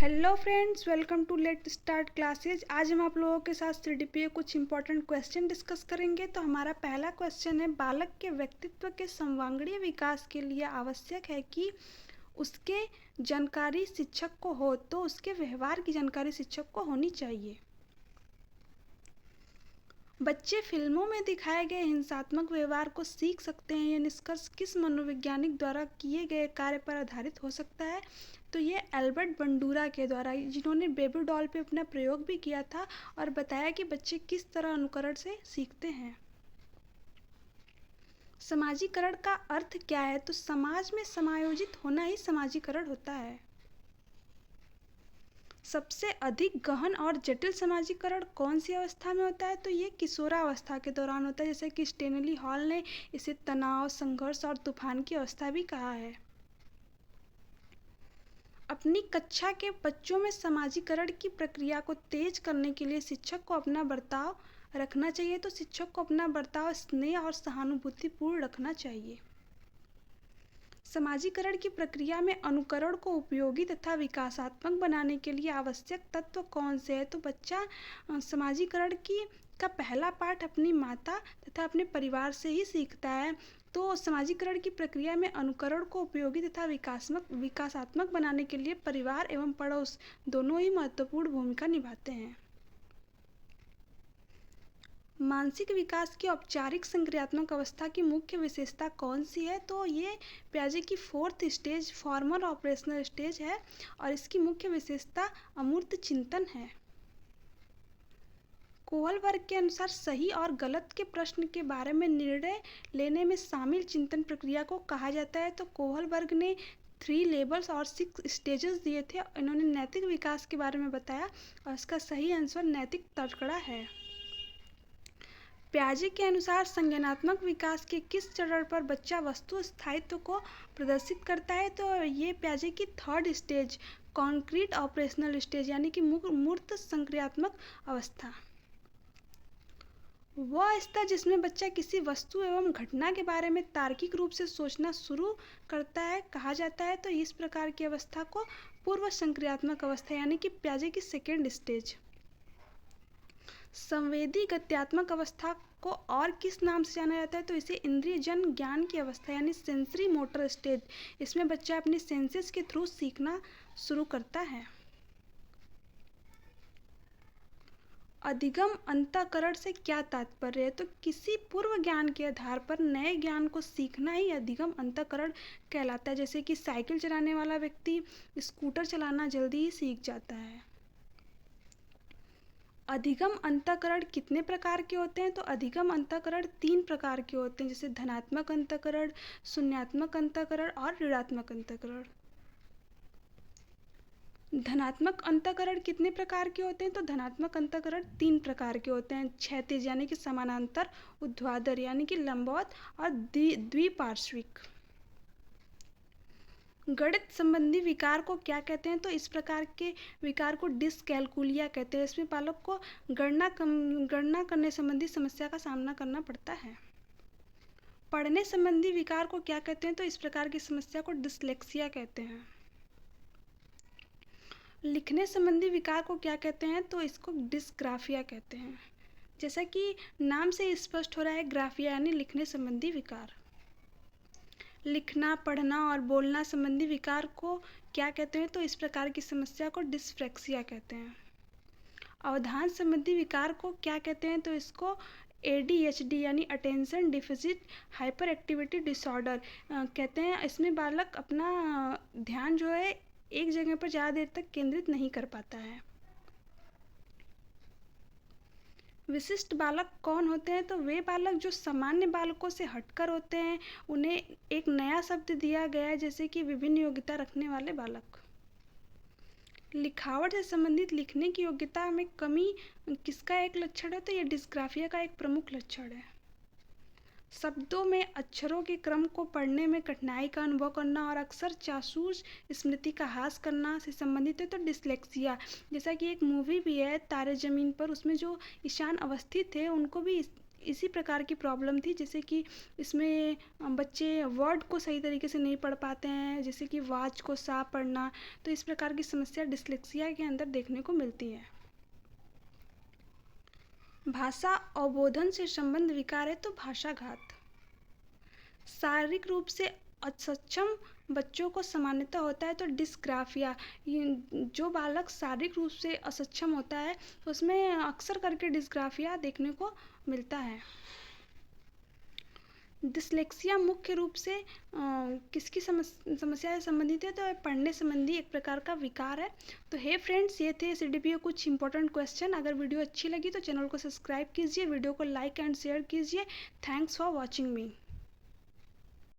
Hello friends, welcome to let start classes. आज हम आप लोगों के साथ सीडीपीए कुछ इंपॉर्टेंट क्वेश्चन डिस्कस करेंगे। तो हमारा पहला क्वेश्चन है, बालक के व्यक्तित्व के सर्वांगीण विकास के लिए आवश्यक है कि उसके जानकारी शिक्षक को हो, तो उसके व्यवहार की जानकारी शिक्षक को होनी चाहिए। बच्चे फिल्मों में दिखाए गए हिंसात्मक व्यवहार को सीख सकते हैं। यह निष्कर्ष किस मनोवैज्ञानिक द्वारा किए गए कार्य पर आधारित हो सकता है? तो ये एल्बर्ट बंडूरा के द्वारा, जिन्होंने बेबी डॉल पे अपना प्रयोग भी किया था और बताया कि बच्चे किस तरह अनुकरण से सीखते हैं। समाजीकरण का अर्थ क्या है? तो समाज में समायोजित होना ही समाजीकरण होता है। सबसे अधिक गहन और जटिल समाजीकरण कौन सी अवस्था में होता है? तो ये किशोरावस्था के दौरान होता है, जैसे कि स्टेनली हॉल ने इसे तनाव, संघर्ष और तूफान की अवस्था भी कहा है। अपनी कक्षा के बच्चों में समाजीकरण की प्रक्रिया को तेज करने के लिए शिक्षक को अपना बर्ताव रखना चाहिए। तो शिक्षक को अपना बर्ताव स्नेह और सहानुभूतिपूर्ण रखना चाहिए। समाजीकरण की प्रक्रिया में अनुकरण को उपयोगी तथा विकासात्मक बनाने के लिए आवश्यक तत्व कौन से हैं? तो बच्चा समाजीकरण का पहला पाठ अपनी माता तथा अपने परिवार से ही सीखता है। तो समाजीकरण की प्रक्रिया में अनुकरण को उपयोगी तथा विकासात्मक बनाने के लिए परिवार एवं पड़ोस दोनों ही महत्वपूर्ण भूमिका निभाते हैं। मानसिक विकास की औपचारिक संक्रियात्मक अवस्था की मुख्य विशेषता कौन सी है? तो ये पियाजे की fourth stage, formal operational stage है और इसकी मुख्य विशेषता अमूर्त चिंतन है। कोहलबर्ग के अनुसार सही और गलत के प्रश्न के बारे में निर्णय लेने में शामिल चिंतन प्रक्रिया को कहा जाता है। तो कोहलबर्ग ने 3 लेवल्स और 6 स्टेजेस दिए थे। इन्होंने नैतिक विकास के बारे में बताया और इसका सही आंसर नैतिक तर्कड़ा है। पियाजे के अनुसार संज्ञानात्मक विकास के किस चरण पर बच्चा वस्तु स्थायित्व को प्रदर्शित करता है? तो ये पियाजे की third stage, concrete operational stage, यानी कि मूर्त संक्रियात्मक अवस्था। वह स्तर जिसमें बच्चा किसी वस्तु एवं घटना के बारे में तार्किक रूप से सोचना शुरू करता है, कहा जाता है। तो इस प्रकार की अवस्था को पूर्व संक्रियात्मक अवस्था, यानी कि पियाजे की सेकेंड स्टेज। संवेदी गत्यात्मक अवस्था को और किस नाम से जाना जाता है? तो इसे इंद्रियजन ज्ञान की अवस्था, यानी सेंसरी मोटर स्टेज। इसमें बच्चा अपने सेंसेस के थ्रू सीखना शुरू करता है। अधिगम अंतःकरण से क्या तात्पर्य है? तो किसी पूर्व ज्ञान के आधार पर नए ज्ञान को सीखना ही अधिगम अंतःकरण कहलाता है। जैसे कि साइकिल चलाने वाला व्यक्ति स्कूटर चलाना जल्दी ही सीख जाता है। अधिगम अंतःकरण कितने प्रकार के होते हैं? तो अधिगम अंतःकरण 3 प्रकार के होते हैं, जैसे धनात्मक अंतःकरण, शून्यात्मक अंतःकरण और ऋणात्मक अंतःकरण। धनात्मक अंतःकरण कितने प्रकार के होते हैं? तो धनात्मक अंतःकरण 3 प्रकार के होते हैं, क्षैतिज यानी कि समानांतर, ऊर्ध्वाधर यानी कि लंबवत और द्विपार्श्विक। गणित संबंधी विकार को क्या कहते हैं? तो इस प्रकार के विकार को डिसकैलकुलिया कहते हैं। इसमें बालक को गणना करने संबंधी समस्या का सामना करना पड़ता है। पढ़ने संबंधी विकार को क्या कहते हैं? तो इस प्रकार की समस्या को डिसलेक्सिया कहते हैं। लिखने संबंधी विकार को क्या कहते हैं? तो इसको डिस्ग्राफिया कहते हैं। जैसा कि नाम से स्पष्ट हो रहा है, ग्राफिया यानी लिखने संबंधी विकार। लिखना, पढ़ना और बोलना संबंधी विकार को क्या कहते हैं? तो इस प्रकार की समस्या को डिस्फ्रेक्सिया कहते हैं। अवधान संबंधी विकार को क्या कहते हैं? तो इसको ADHD यानी attention deficit hyper activity disorder कहते हैं। इसमें बालक अपना ध्यान जो है एक जगह पर ज़्यादा देर तक केंद्रित नहीं कर पाता है। विशिष्ट बालक कौन होते हैं? तो वे बालक जो सामान्य बालकों से हटकर होते हैं। उन्हें एक नया शब्द दिया गया है, जैसे कि विभिन्न योग्यता रखने वाले बालक। लिखावट से संबंधित लिखने की योग्यता में कमी किसका एक लक्षण है? तो यह डिस्ग्राफिया का एक प्रमुख लक्षण है। शब्दों में अक्षरों के क्रम को पढ़ने में कठिनाई का अनुभव करना और अक्सर चासूस स्मृति का ह्रास करना से संबंधित है। तो डिसलेक्सिया, जैसा कि एक मूवी भी है तारे ज़मीन पर, उसमें जो ईशान अवस्थी थे उनको भी इसी प्रकार की प्रॉब्लम थी, जैसे कि इसमें बच्चे वर्ड को सही तरीके से नहीं पढ़ पाते हैं, जैसे कि वाच को साफ पढ़ना। तो इस प्रकार की समस्या डिस्लेक्सिया के अंदर देखने को मिलती है। भाषा अवबोधन से संबंध विकार है तो भाषाघात। शारीरिक रूप से असक्षम बच्चों को सामान्यतः होता है तो डिस्ग्राफिया। जो बालक शारीरिक रूप से असक्षम होता है तो उसमें अक्सर करके डिस्ग्राफिया देखने को मिलता है। डिस्लेक्सिया मुख्य रूप से किसकी समस्या से संबंधित है, तो पढ़ने संबंधी एक प्रकार का विकार है। तो हे फ्रेंड्स, ये थे CDPO कुछ इंपॉर्टेंट क्वेश्चन। अगर वीडियो अच्छी लगी तो चैनल को सब्सक्राइब कीजिए, वीडियो को लाइक एंड शेयर कीजिए। Thanks for watching me.